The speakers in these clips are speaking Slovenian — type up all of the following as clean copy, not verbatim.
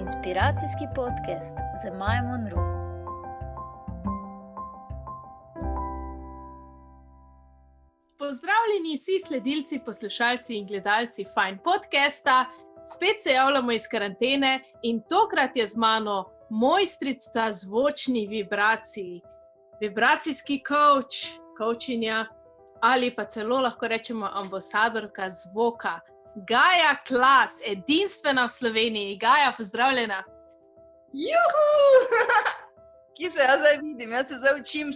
Inspiracijski podcast za Majo Monroe. Pozdravljeni vsi sledilci, poslušalci in gledalci Fine podcasta. Spet se javljamo iz karantene in tokrat je z mano mojstrica zvočnih vibracij, vibracijski coachinja ali pa celo lahko rečemo ambasadorka zvoka. Gaja Klas, edinstvena v Sloveniji. Gaja, pozdravljena. Juhu! Kje se jaz zdaj vidim? Jaz se zdaj učim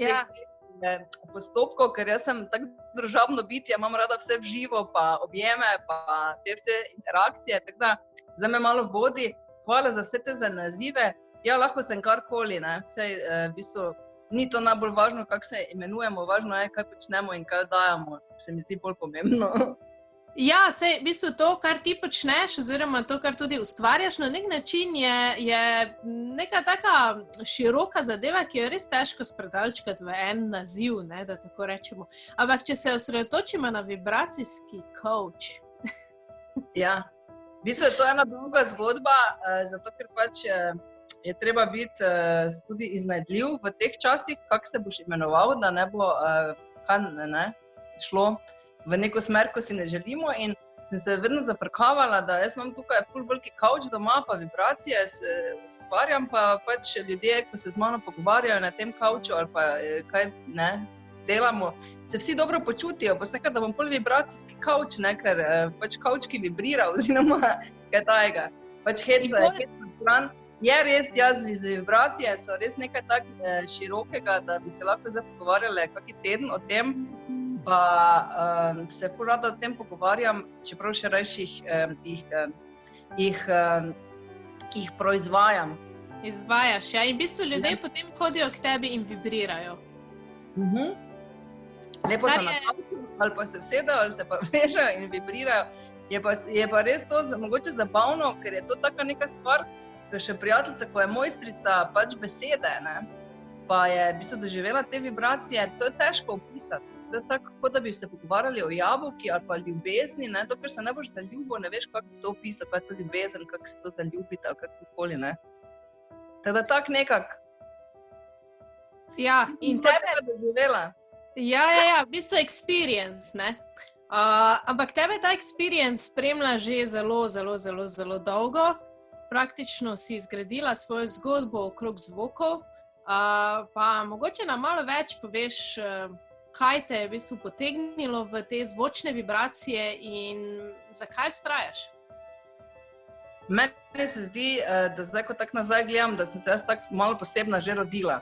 postopkov, ker jaz sem tako družabno bitje, imam rada vse v živo, pa objeme, pa te vse interakcije, tako da zdaj me malo vodi. Hvala za vse te nazive. Ja, lahko sem karkoli, ne. Vsej, v bistvu, ni to najbolj važno, kako se imenujemo, važno je, kaj počnemo in kaj dajemo. Se mi zdi bolj pomembno. Ja, sej, v bistvu to, kar ti počneš, oziroma to, kar tudi ustvarjaš, na nek način je neka taka široka zadeva, ki jo res težko spredalčkati v en naziv, ne, da tako rečemo. Ampak, če se osredotočimo na vibracijski coach. Ja, v bistvu je to ena dolga zgodba, zato ker pač je treba biti tudi iznajdljiv v teh časih, kako se boš imenoval, da ne bo šlo v neko smer, ko si ne želimo, in sem se vedno zafrkavala, da jaz imam tukaj ful veliki kavč doma, pa vibracije ustvarjam, pa pač ljudje, ko se z mano pogovarjajo na tem kavču ali pa kaj delamo, se vsi dobro počutijo, pa sem nekaj, da bom pol vibracijski kavč, ker pač kavč, ki vibrira, oziroma kaj tajega. Pač heca stran. Je res, vibracije so res nekaj tak širokega, da bi se lahko zdaj pogovarjali kaki teden o tem, pa se ful rada o tem pogovarjam, čeprav še rajši jih proizvajam. Izvajaš, ja, in v bistvu ljudje potem hodijo k tebi in vibrirajo. Lepo so na kavču, ali pa se vsedajo, ali se pa vežejo in vibrirajo. Je pa res to mogoče zabavno, ker je to taka neka stvar, ker še prijateljica, ko je mojstrica pač besede, ne, pa je v bistvu doživela te vibracije, to je težko opisati. To je tako, kot da bi se pogovarjali o jabolki ali pa ljubezni, ne, to, ker se ne boš zaljubil, ne veš, kako to opisati, kaj je to ljubezen, kako se to zaljubiti ali kakokoli, ne. Teda tak nekak. Ja, in tebe je doživela. Ja, v bistvu experience, ne. Ampak tebe ta experience spremlja že zelo dolgo. Praktično si zgradila svojo zgodbo okrog zvokov, pa mogoče nam malo več poveš, kaj te je v bistvu potegnilo v te zvočne vibracije in zakaj vztrajaš? Meni se zdi, da zdaj, ko tako nazaj gledam, da sem se jaz tako malo posebna že rodila.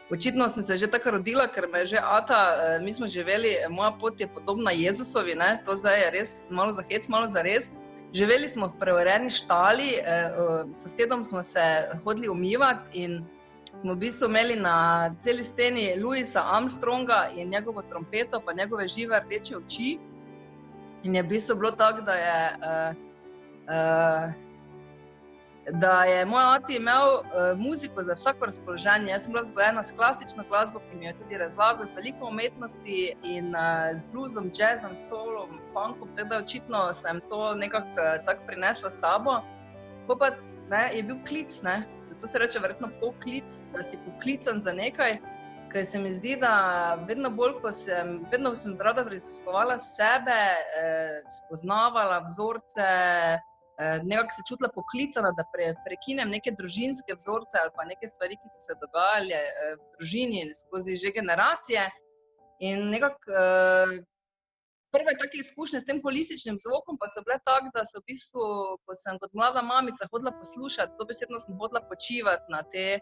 Očitno sem se že tako rodila, ker me je že ata, mi smo živeli, moja pot je podobna Jezusovi, ne, to zdaj je res malo za hec, malo za res. Živeli smo v preurejeni štali, s sosedom smo se hodili umivati in smo v bistvu imeli na celi steni Louisa Armstronga in njegovo trompeto, pa njegove žive rdeče oči. In je v bistvu bilo tako, da je moj ati imel muziko za vsako razpoloženje. Jaz sem bila vzgojena s klasično glasbo, ki mi je tudi razlagal, z veliko umetnosti in z bluesom, jazzom, soulom, punkom, tako da očitno sem to nekako tako prinesla s sabo. Pa je bil klic, ne? Zato se reče verjetno poklic, da si poklican za nekaj, ker se mi zdi, da vedno sem rada raziskovala sebe, spoznavala vzorce, nekako se čutila poklicana, da prekinem neke družinske vzorce ali pa neke stvari, ki so se dogajale v družini skozi že generacije. In nekako prve take izkušnje s tem holističnim zvokom pa so bile tak, da so v bistvu, ko sem kot mlada mamica hodila poslušati, dobesedno sem hodila počivati na te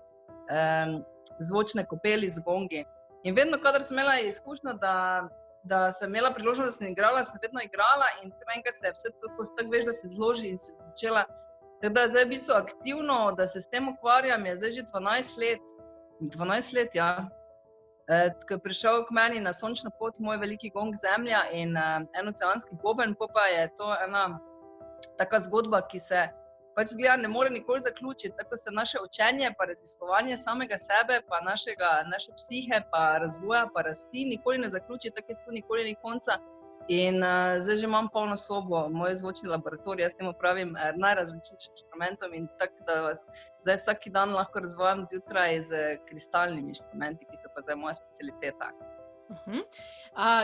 zvočne kopeli z gongi. In vedno, kadar sem imela izkušnjo, da sem imela priložnost, da sem igrala, sem vedno igrala in enkrat se je vse tako veš, da se zloži in se začela. Tako da zdaj v bistvu aktivno, da se s tem ukvarjam, je zdaj že 12 let. 12 let, ja. Ko je prišel k meni na sončno pot moj veliki gong Zemlja in en oceanski boben, pa je to ena taka zgodba, ki se pač zgleda ne more nikoli zaključiti, tako se naše učenje, pa raziskovanje samega sebe, pa naše psihe, pa razvoja, pa rasti nikoli ne zaključi, tako je tu nikoli ni konca. In zdaj že imam polno sobo, moj zvočni laboratorij, jaz temu pravim najrazličnejšim inštrumentom in tako, da vas zdaj vsak dan lahko razvajam zjutraj z kristalnimi inštrumenti, ki so pa zdaj moja specialiteta.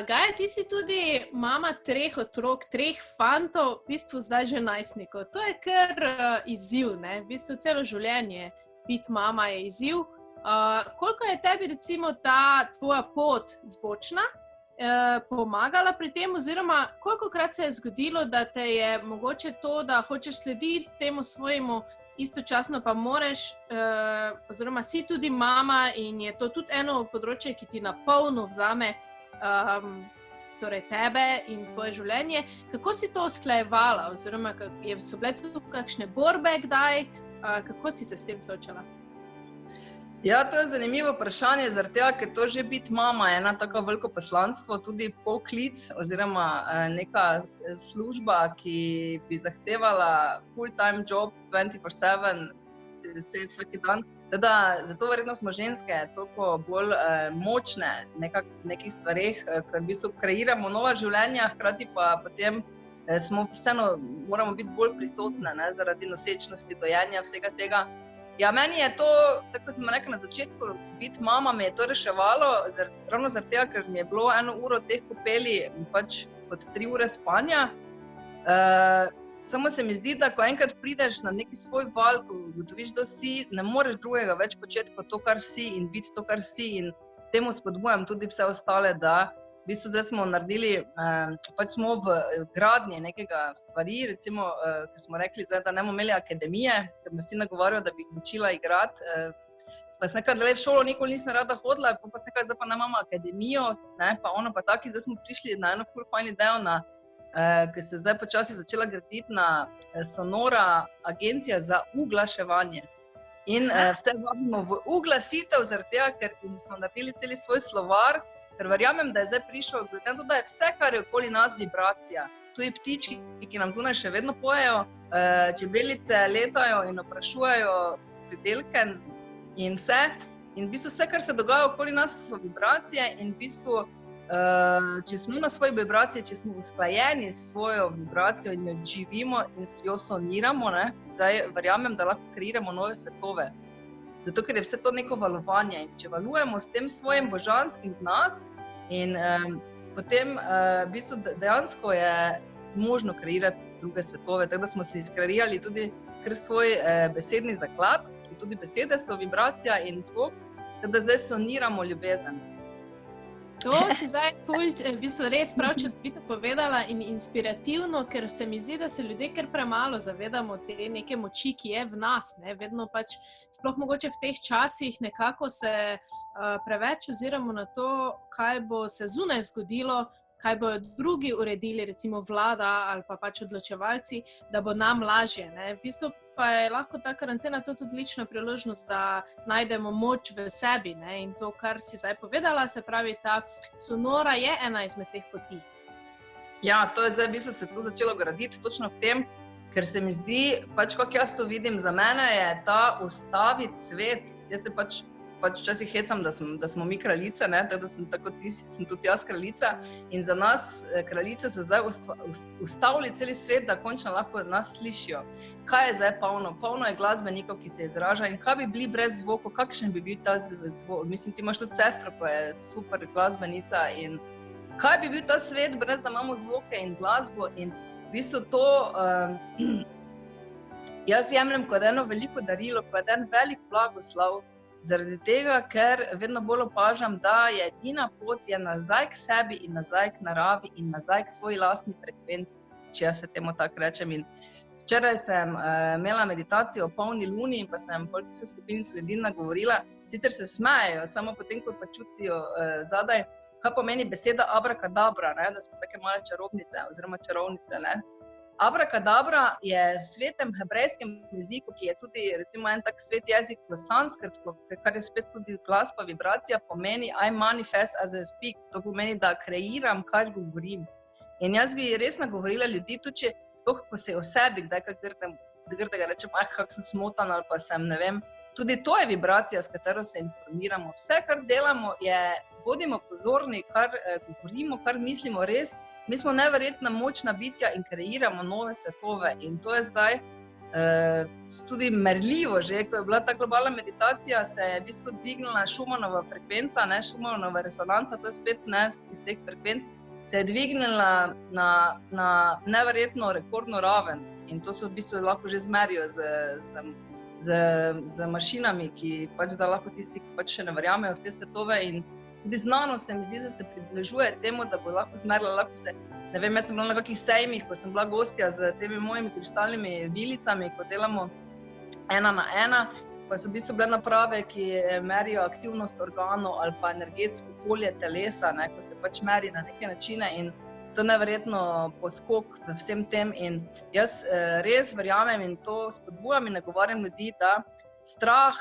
Gaja, ti si tudi mama 3 otrok, 3 fantov, v bistvu zdaj že najstnikov. To je kar izziv, ne? V bistvu celo življenje biti mama je izziv. Koliko je tebi recimo ta tvoja pot zvočna pomagala pri tem, oziroma kolikokrat se je zgodilo, da te je mogoče to, da hočeš slediti temu svojemu, istočasno pa moreš, oziroma si tudi mama in je to tudi eno področje, ki ti na polno vzame torej tebe in tvoje življenje. Kako si to usklajevala, oziroma so bile tu kakšne borbe kdaj? Kako si se s tem soočala? Ja, to je zanimivo vprašanje, zaradi tega, ker to že biti mama je ena tako veliko poslanstvo, tudi poklic oziroma neka služba, ki bi zahtevala full-time job 24/7, vsak dan. Teda, zato verjetno smo ženske toliko bolj močne v nekih stvareh, ker v bistvu kreiramo nova življenja, hkrati pa potem smo vseeno, moramo biti bolj prisotne, ne, zaradi nosečnosti, dojenja, vsega tega. Ja, meni je to, tako sem rekla na začetku, biti mama me je to reševalo, ravno zaradi tega, ker mi je bilo 1 uro teh kopeli pač kot 3 ure spanja. Samo se mi zdi, da ko enkrat prideš na neki svoj val, ko ugotoviš, da si, ne moreš drugega več početi kot to, kar si in biti to, kar si. In temu spodbujam tudi vse ostale, da v bistvu zdaj smo naredili, pač smo v gradnji nekega stvari, recimo, ko smo rekli, zdaj, da ne bomo imeli akademije, ker me vsi nagovarjajo, da bi učila igrati. Pa sem nekaj, da v šolo nikoli nisem rada hodila, pa sem nekaj, zdaj pa ne imamo akademijo, ne, pa ono pa taki, zdaj smo prišli na eno ful fajn idejo, ki se zdaj počasi začela graditi na Sonora agencija za uglaševanje. In vse vabimo v uglasitev, zaradi tega, ker smo naredili celi svoj slovar, ker verjamem, da je zdaj prišel, glede na to, da je vse, kar je okoli nas, vibracija. Tudi ptički, ki nam zunaj še vedno pojejo, čebelice letajo in oprašujejo pridelke in vse. In v bistvu vse, kar se dogaja okoli nas, so vibracije in v bistvu, če smo na svoji vibraciji, če smo usklajeni s svojo vibracijo in jo živimo in jo soniramo, ne, zdaj verjamem, da lahko kreiramo nove svetove. Zato, ker je vse to neko valovanje in če valujemo s tem svojim božanskim v nas in potem v bistvu dejansko je možno kreirati druge svetove, tako da smo si izkreirali tudi kar svoj besedni zaklad, tudi besede so vibracija in zvok, tako da zdaj soniramo ljubezen. To si zdaj v bistvu res prav čudovito povedala in inspirativno, ker se mi zdi, da se ljudje kar premalo zavedamo te neke moči, ki je v nas, ne, vedno pač, sploh mogoče v teh časih nekako se preveč oziramo na to, kaj bo se zunaj zgodilo, kaj bojo drugi uredili, recimo vlada ali pa pač odločevalci, da bo nam lažje, ne. V bistvu pa je lahko ta karantena tudi odlična priložnost, da najdemo moč v sebi, ne? In to, kar si zdaj povedala, se pravi, ta Sonora je ena izmed teh poti. Ja, to je zdaj v bistvu se to začelo graditi točno v tem, ker se mi zdi, pač kako jaz to vidim, za mene je ta ustaviti svet, jaz se pač včasih hecam, da smo mi kraljice, ne, tako da sem tako sem tudi jaz kraljica in za nas kraljice so zdaj ustavili celi svet, da končno lahko nas slišijo. Kaj je zdaj polno? Polno je glasbenikov, ki se izražajo in kaj bi bili brez zvokov, kakšen bi bil ta zvok? Mislim, ti imaš tudi sestro, ko je super glasbenica in kaj bi bil ta svet brez, da imamo zvoke in glasbo in v bistvu to jaz jemljem kot eno veliko darilo, kot en velik blagoslov, zaradi tega, ker vedno bolj opažam, da je edina pot je nazaj k sebi in nazaj k naravi in nazaj k svoji lastni frekvenci, če jaz se temu tako rečem. In včeraj sem imela meditacijo o polni luni in pa sem vse skupinico ljudi nagovorila, sicer se smejejo, samo potem, ko pa čutijo zadaj, kaj pomeni beseda abrakadabra, ne, da smo take male čarobnice oziroma čarovnice, ne. Abrakadabra je v svetem hebrejskem jeziku, ki je tudi recimo en tak svet jezik v sanskrtu, kar je spet tudi glas pa vibracija, pomeni I manifest as I speak, to pomeni, da kreiram, kar govorim. In jaz bi res nagovorila ljudi, tudi če sploh, ko se o sebi, kdaj grdega rečem, kako sem smotan ali pa sem, ne vem, tudi to je vibracija, s katero se informiramo. Vse, kar delamo, je, bodimo pozorni, kar govorimo, kar mislimo res, mi smo neverjetna močna bitja in kreiramo nove svetove in to je zdaj tudi merljivo že, ko je bila ta globalna meditacija, se je v bistvu dvignila Schumannova frekvenca, ne, Schumannova resonanca, to je spet ne, iz teh frekvenc, se je dvignila na neverjetno rekordno raven in to se v bistvu lahko že zmerijo z mašinami, ki pač da lahko tisti, ki pač še ne verjamejo v te svetove in tudi znanost se mi zdi, da se približuje temu, da bo lahko zmerila, lahko se, ne vem, jaz sem bila na kakih sejmih, ko sem bila gostja z temi mojimi kristalnimi vilicami, ko delamo 1 na 1, pa so v bistvu bile naprave, ki merijo aktivnost organov ali pa energetsko polje telesa, ne, ko se pač meri na neke načine in to je neverjetno poskok v vsem tem in jaz res verjamem in to spodbujam in nagovarjam ljudi, da strah,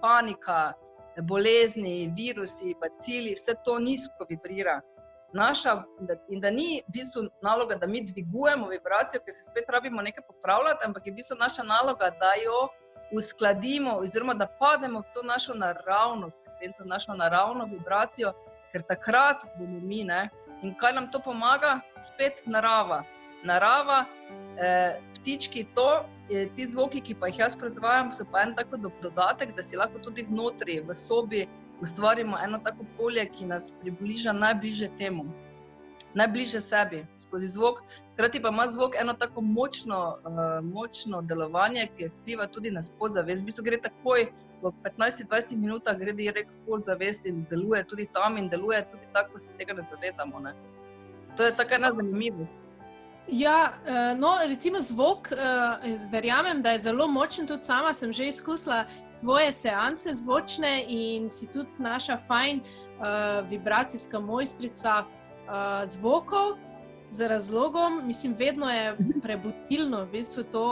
panika, bolezni, virusi, bacili, vse to nizko vibrira. In da ni v bistvu naloga, da mi dvigujemo vibracijo, ker se spet rabimo nekaj popravljati, ampak je v bistvu naša naloga, da jo uskladimo oziroma da pademo v to našo naravno frekvenco, našo naravno vibracijo, ker takrat bomo mi, ne. In kaj nam to pomaga? Spet narava. Narava, ptički, ti zvoki, ki pa jih jaz proizvajam, so pa en tako dodatek, da si lahko tudi vnotri, v sobi, ustvarimo eno tako polje, ki nas približa najbližje temu, najbližje sebi, skozi zvok. Hkrati pa ima zvok eno tako močno delovanje, ki vpliva tudi na podzavest. V bistvu gre takoj, v 15-20 minutah gre direkt v podzavest in deluje tudi tam in deluje tudi tako, ko se tega ne zavedamo. Ne. To je tako ena zanimivost. Ja, no, recimo zvok, verjamem, da je zelo močen, tudi sama sem že izkusila tvoje seanse zvočne in si tudi naša fajn vibracijska mojstrica zvokov z razlogom. Mislim, vedno je prebudilno v bistvu to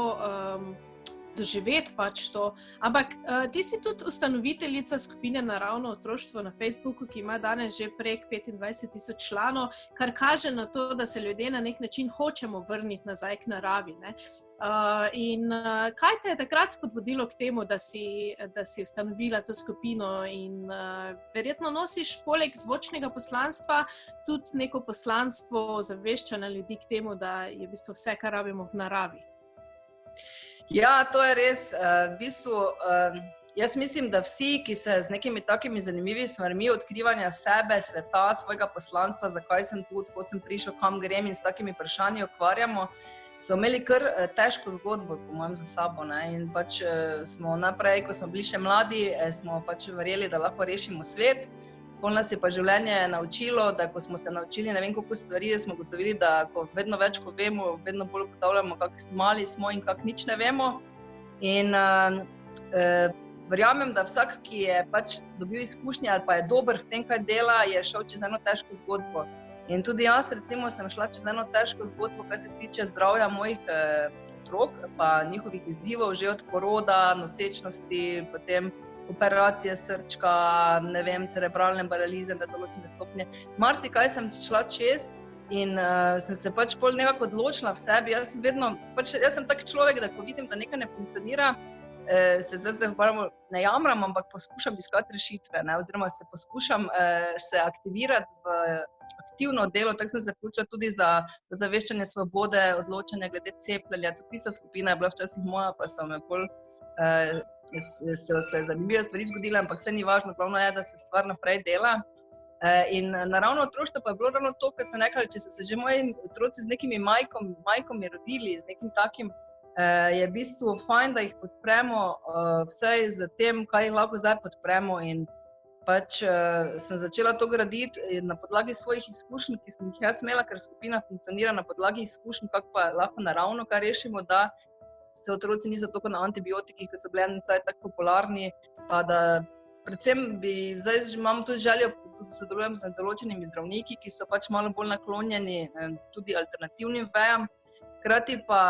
doživeti pač to. Ampak ti si tudi ustanoviteljica skupine Naravno otroštvo na Facebooku, ki ima danes že prek 25,000 članov, kar kaže na to, da se ljudje na nek način hočemo vrniti nazaj k naravi. Ne? In kaj te je takrat spodbudilo k temu, da si ustanovila to skupino in verjetno nosiš poleg zvočnega poslanstva tudi neko poslanstvo ozaveščanja ljudi k temu, da je v bistvu vse, kar rabimo v naravi? Ja, to je res. V bistvu, jaz mislim, da vsi, ki se z nekimi takimi zanimivimi stvarmi odkrivanja sebe, sveta, svojega poslanstva, zakaj sem tu, ko sem prišel, kam grem in s takimi vprašanji ukvarjamo, so imeli kar težko zgodbo, po mojem, za sabo. Ne? In pač smo naprej, ko smo bili še mladi, smo pač verjeli, da lahko rešimo svet. Pol nas je pa življenje naučilo, da ko smo se naučili ne vem koliko stvari, smo gotovili, da ko vedno več, ko vemo, vedno bolj ugotavljamo, kako mali smo in kako nič ne vemo. In verjamem, da vsak, ki je pač dobil izkušnje ali pa je dober v tem, kaj dela, je šel čez eno težko zgodbo. In tudi jaz, recimo, sem šla čez eno težko zgodbo, kar se tiče zdravja mojih otrok, pa njihovih izzivov, že od poroda, nosečnosti, potem operacije srčka, ne vem, cerebralne paralize, na določene stopnje. Marsikaj sem šla čez in sem se pač pol nekako odločila v sebi. Jaz sem tak človek, da ko vidim, da nekaj ne funkcionira, se zdaj ne jamram, ampak poskušam iskati rešitve, ne, oziroma se poskušam se aktivirati v aktivno delo, tako sem se vključila tudi za ozaveščanje svobode, odločanja glede cepljenja. Tudi tista skupina je bila včasih moja, pa so me pol so se zanimive stvari zgodile, ampak vse ni važno, glavno je, da se stvar naprej dela. In naravno otroštvo pa je bilo ravno to, kar sem rekla, če so se že moji otroci z nekimi majkami rodili, z nekim takim, je v bistvu fajn, da jih podpremo vsaj z tem, kaj jih lahko zdaj podpremo. In pač sem začela to graditi na podlagi svojih izkušenj, ki sem jih jaz imela, ker skupina funkcionira na podlagi izkušenj, kako pa lahko naravno kaj rešimo, da se otroci niso toliko na antibiotikih, kot so bili en cajt tako popularni, pa da predvsem zdaj imam tudi željo, da sodelujem z določenimi zdravniki, ki so pač malo bolj naklonjeni tudi alternativnim vejam. Hkrati pa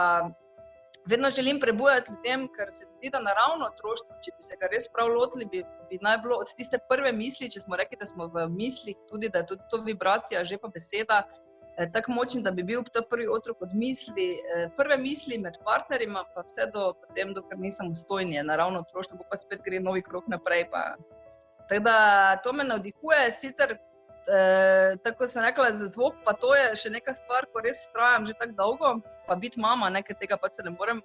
vedno želim prebujati ljudem, ker se zdi, da naravno otroštvo, če bi se ga res prav lotili, bi naj bilo od tiste prve misli, če smo rekli, da smo v mislih, tudi da je tudi to vibracija, že pa beseda, tako močen, da bi bil ta prvi otrok od misli, prve misli med partnerima, pa vse do potem, dokler nisem ustojni, naravno otroštvo, pa spet gre novi krog naprej. Tako da to me navdihuje, sicer tako sem rekla, za zvok, pa to je še neka stvar, ko res vztrajam že tako dolgo, pa biti mama, ker tega pač se ne morem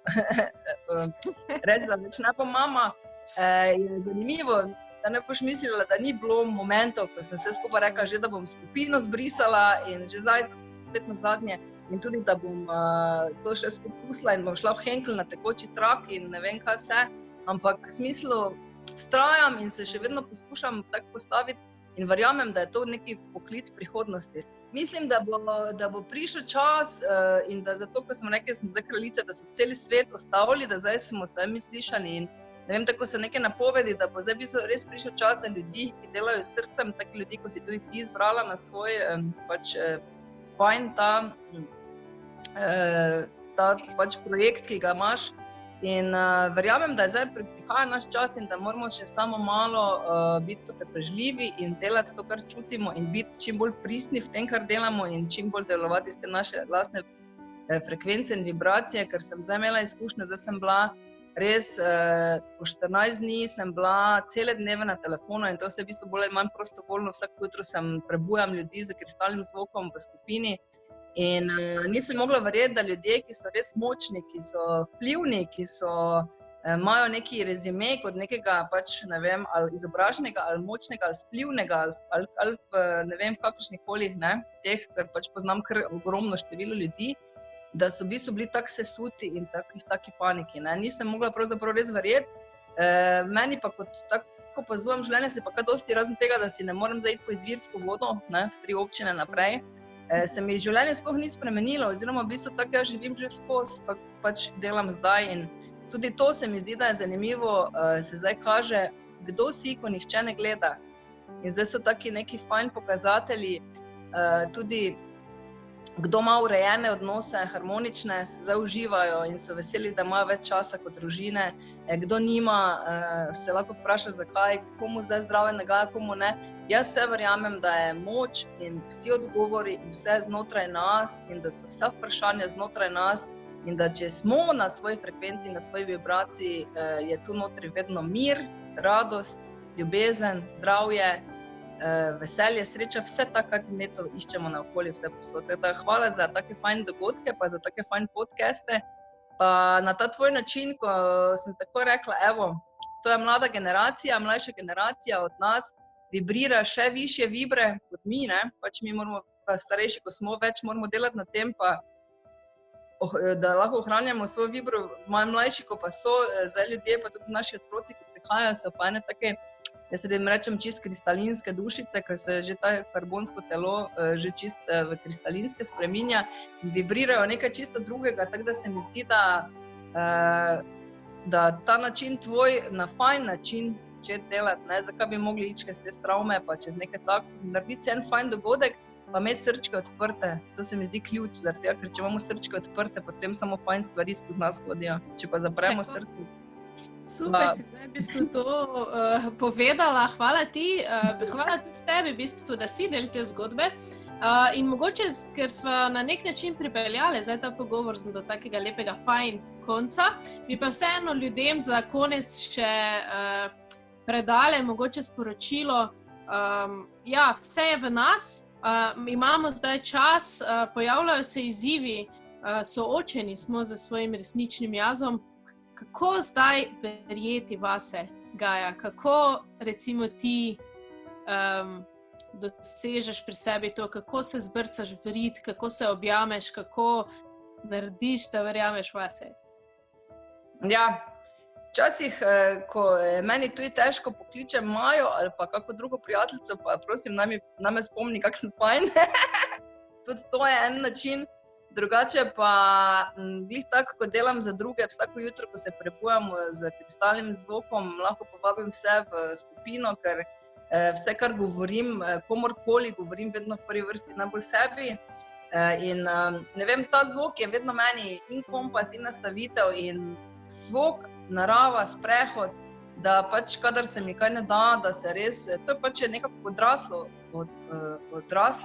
reči, da več ne pa mama, je zanimivo, da ne boš mislila, da ni bilo momentov, ko sem vse skupaj rekla, že da bom skupino zbrisala in že spet na zadnje in tudi, da bom to še spopustila in bom šla v Henkel na tekoči trak in ne vem kaj vse, ampak v smislu vztrajam in se še vedno poskušam tako postaviti in verjamem, da je to neki poklic prihodnosti. Mislim, da bo prišel čas in da zato, ko smo rekli, smo zdaj kraljice, da so celi svet ostavili, da zdaj smo sami slišani in ne vem, tako so neke napovedi, da bo zdaj res prišel čas za ljudi, ki delajo s srcem, taki ljudi, ko si tudi ti izbrala na svoj fajn ta projekt, ki ga imaš. In verjamem, da je zdaj prihaja naš čas in da moramo še samo malo biti potrpežljivi in delati to, kar čutimo in biti čim bolj pristni v tem, kar delamo in čim bolj delovati iz te naše lastne frekvence in vibracije, ker sem zdaj imela izkušnjo, zdaj sem bila res, po 14 dni sem bila cele dneve na telefonu in to se v bistvu bolj ali manj prostovoljno, vsako jutro sem prebujam ljudi z kristalnim zvokom v skupini. In nisem mogla verjeti, da ljudje, ki so res močni, ki so vplivni, ki imajo neki rezime kot nekega, ne vem, ali izobraženega, ali močnega, ali vplivnega, ali ne vem, kakršnikoli teh, ker poznam kar ogromno število ljudi, da so v bistvu bili tako sesuti in taki paniki. Nisem mogla pravzaprav res verjeti. Meni pa kot tako opazujem življenje, se pa kaj dosti razen tega, da si ne morem zaiti po izvirsko vodo, v 3 občine naprej. Se mi življenje sploh ni spremenilo, oziroma v bistvu tako jaz živim že skozi, pač delam zdaj in tudi to se mi zdi, da je zanimivo, se zdaj kaže, kdo si, ko nihče ne gleda. In zdaj so taki neki fajn pokazatelji, tudi kdo ima urejene odnose, harmonične, se zdaj uživajo in so veseli, da imajo več časa kot družine. Kdo nima, se lahko vpraša, zakaj, komu zdaj zdravje nagaja, komu ne. Jaz vse verjamem, da je moč in vsi odgovori in vse znotraj nas in da so vsa vprašanja znotraj nas in da če smo na svoji frekvenci, na svoji vibraciji, je tu notri vedno mir, radost, ljubezen, zdravje, veselje, sreča, vse tako, kar neto iščemo na okolju, vse posod. Hvala za take fajn dogodke, pa za take fajn podcaste. Pa na ta tvoj način, ko sem tako rekla, evo, to je mlada generacija, mlajša generacija od nas, vibrira še višje vibre kot mi, pač mi moramo, pa starejši, ko smo več, moramo delati na tem, pa da lahko ohranjamo svoj vibro, malo mlajši, ko pa so zdaj ljudje, pa tudi naši otroci, ki prihajajo, so pa ene take, jaz se rečem čist kristalinske dušice, ker se že ta karbonsko telo že čist v kristalinske spreminja in vibrirajo nekaj čisto drugega, tako da se mi zdi, da ta način tvoj, na fajn način začeti delati, zakaj bi mogli ići čez te travme, pa čez nekaj tako, narediti en fajn dogodek, pa imeti srčke odprte. To se mi zdi ključ, zaradi tega, ker če imamo srčke odprte, potem samo fajn stvari skozi nas hodijo. Če pa zapremo srce. Super, si zdaj v bistvu to povedala. Hvala ti, hvala tudi tebi, v bistvu, da si del te zgodbe. In mogoče, ker smo na nek način pripeljali zdaj ta pogovor do takega lepega fajn konca, bi pa vseeno ljudem za konec še predale mogoče sporočilo. Ja, vse je v nas, imamo zdaj čas, pojavljajo se izzivi, soočeni smo za svojim resničnim jazom. Kako zdaj verjeti vase, Gaja? Kako recimo ti dosežeš pri sebi to, kako se zbrcaš v rit, kako se objameš, kako narediš, da verjameš vase? Ja, včasih, ko je meni tudi težko, pokličem Majo ali pa kako drugo prijateljico, pa prosim, naj me spomni, kak sem fajn. Tudi to je en način. Drugače pa, glih tako, ko delam za druge, vsako jutro, ko se prebujamo z kristalnim zvokom, lahko povabim vse v skupino, ker vse, kar govorim, komorkoli govorim, vedno v prvi vrsti najbolj sebi. In ne vem, ta zvok je vedno meni in kompas, in nastavitev, in zvok, narava, sprehod, da pač, kadar se mi kaj ne da, da se res, to je pač nekako odraslo,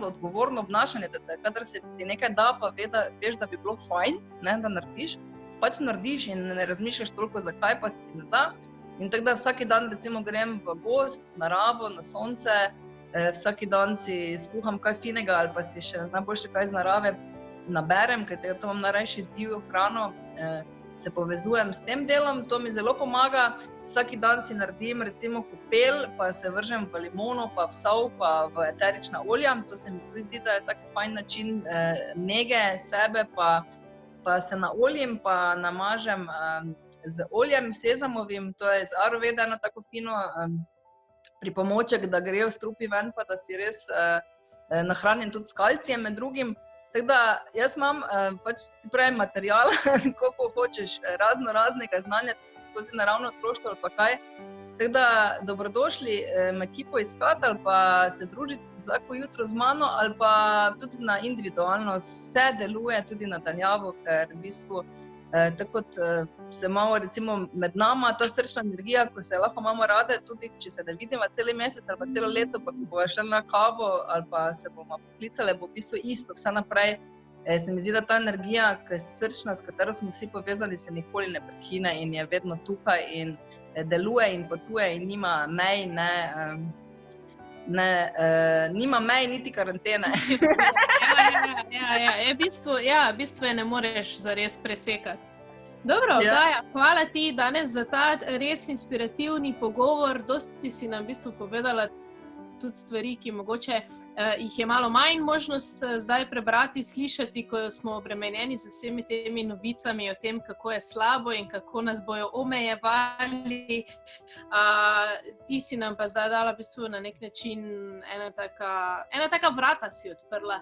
odgovorno obnašanje, da kadar se ti nekaj da, pa veš, da bi bilo fajn, da narediš, pač narediš in ne razmišljaš toliko zakaj, pa se ti ne da. In tako da vsaki dan recimo grem v gozd, naravo, na sonce, Vsak dan si skuham kaj finega ali pa si še najboljše kaj z narave naberem, ker to imam najrajši divjo hrano, se povezujem s tem delom, to mi zelo pomaga. Vsak dan si naredim recimo kopel, pa se vržem v limono, pa v sol, pa v eterična olja. To se mi tudi zdi, da je tak fajn način nege sebe, pa se naoljim, pa namažem z oljem sezamovim, to je z Ayurvede eno tako fino pripomoček, da grejo strupi ven, pa da si res nahranjen tudi s kalcijem med drugim. Tako da jaz imam material, koliko hočeš, raznega znanja, tudi skozi naravno otroštvo ali pa kaj. Tako da dobrodošli me ekipo iskati ali pa se družiti vsako jutro z mano ali pa tudi na individualno. Vse deluje tudi na daljavo, ker v bistvu tako kot se imamo recimo med nama ta srčna energija, ko se lahko imamo rade, tudi če se ne vidimo celi mesec ali pa celo leto, pa ko bomo šli na kavo ali pa se bomo poklicali, bo v bistvu isto, vse naprej. Se mi zdi, da ta energija, ki je srčna, s katero smo vsi povezani, se nikoli ne prekine in je vedno tukaj in deluje in potuje in nima mej, nima mej niti karantene. V bistvu je ne moreš zares presekati. Dobro, Gaja, hvala ti danes za ta res inspirativni pogovor. Dosti si nam v bistvu povedala tudi stvari, ki mogoče jih je malo manj možnost zdaj prebrati, slišati, ko smo obremenjeni z vsemi temi novicami o tem, kako je slabo in kako nas bojo omejevali. Ti si nam pa zdaj dala v bistvu na nek način ena taka vrata si odprla,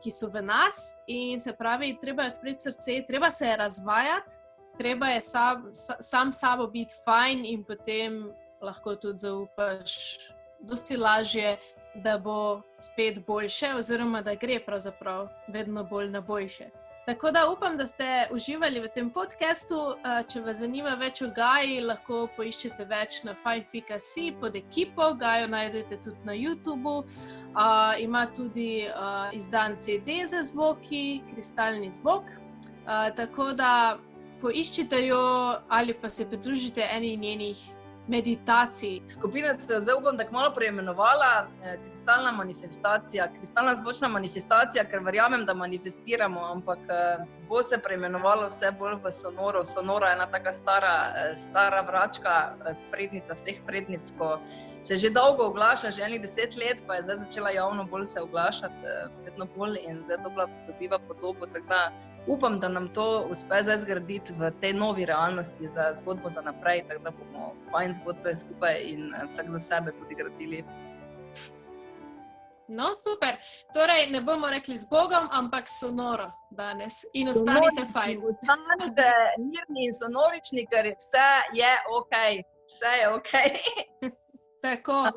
ki so v nas in se pravi, treba je odpreti srce, treba se je razvajati, treba je sam sabo biti fajn in potem lahko tudi zaupaš dosti lažje, da bo spet boljše oziroma da gre pravzaprav vedno bolj na boljše. Tako da upam, da ste uživali v tem podcastu. Če vas zanima več o Gaji, lahko poiščete več na fine.si pod ekipo. Gajo najdete tudi na YouTubeu. Ima tudi izdan CD za zvoki, kristalni zvok. Tako da poiščite jo ali pa se pridružite eni njenih meditacij. Skupina se zdaj upam, da kmalu preimenovala kristalna manifestacija, kristalna zvočna manifestacija, ker verjamem, da manifestiramo, ampak bo se preimenovalo vse bolj v Sonoro. Sonora je ena taka stara vračka, prednica vseh prednic, ko se že dolgo oglaša, že 10 let, pa je zdaj začela javno bolj se oglašati, vedno bolj in zdaj dobiva podobo, tako da upam, da nam to uspe zdaj zgraditi v tej novi realnosti za zgodbo za naprej, tako da bomo fajn zgodbe skupaj in vsak za sebe tudi gradili. No, super. Torej, ne bomo rekli z Bogom, ampak sonoro danes. In ostanite fajn. Ostanite mirni in sonorični, ker vse je okej. Vse je okej. Tako.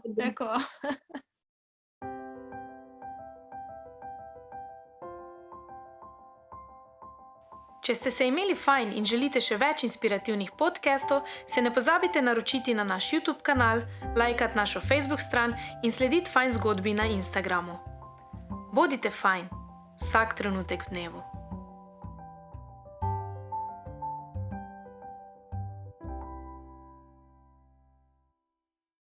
Če ste se imeli fajn in želite še več inspirativnih podcastov, se ne pozabite naročiti na naš YouTube kanal, lajkati našo Facebook stran in slediti Fajn zgodbi na Instagramu. Bodite fajn, vsak trenutek v dnevu.